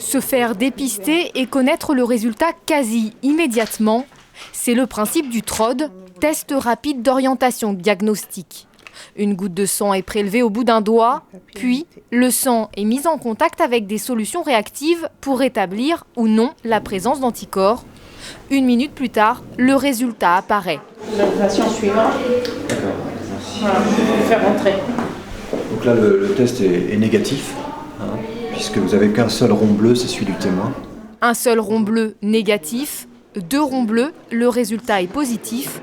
Se faire dépister et connaître le résultat quasi immédiatement, c'est le principe du TROD, test rapide d'orientation diagnostique. Une goutte de sang est prélevée au bout d'un doigt, puis le sang est mis en contact avec des solutions réactives pour établir ou non la présence d'anticorps. 1 minute plus tard, le résultat apparaît. Le patient suivant. Voilà, vous pouvez faire rentrer. Donc là, le test est négatif, puisque vous n'avez qu'un seul rond bleu, c'est celui du témoin. Un seul rond bleu négatif, 2 ronds bleus, le résultat est positif.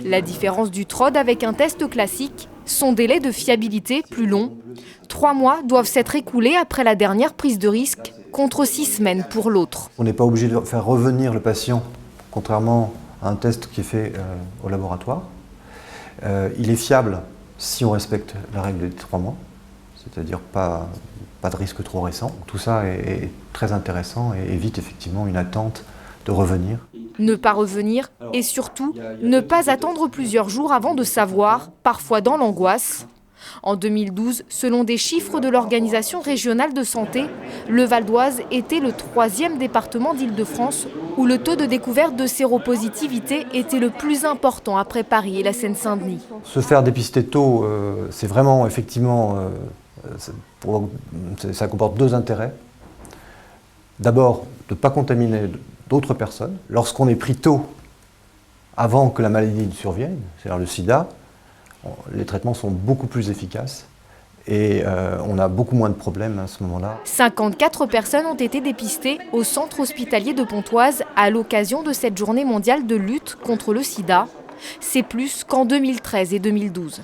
La différence du TROD avec un test classique, son délai de fiabilité plus long. 3 mois doivent s'être écoulés après la dernière prise de risque, contre 6 semaines pour l'autre. On n'est pas obligé de faire revenir le patient, contrairement à un test qui est fait au laboratoire. Il est fiable si on respecte la règle des 3 mois, c'est-à-dire pas de risque trop récent. Tout ça est très intéressant et évite effectivement une attente de revenir. Ne pas revenir et surtout ne pas attendre plusieurs jours avant de savoir, parfois dans l'angoisse. En 2012, selon des chiffres de l'Organisation régionale de santé, le Val d'Oise était le 3e département d'Île-de-France où le taux de découverte de séropositivité était le plus important après Paris et la Seine-Saint-Denis. Se faire dépister tôt, c'est vraiment effectivement, ça comporte 2 intérêts. D'abord, de ne pas contaminer d'autres personnes. Lorsqu'on est pris tôt, avant que la maladie ne survienne, c'est-à-dire le sida, les traitements sont beaucoup plus efficaces et on a beaucoup moins de problèmes à ce moment-là. 54 personnes ont été dépistées au centre hospitalier de Pontoise à l'occasion de cette journée mondiale de lutte contre le sida. C'est plus qu'en 2013 et 2012.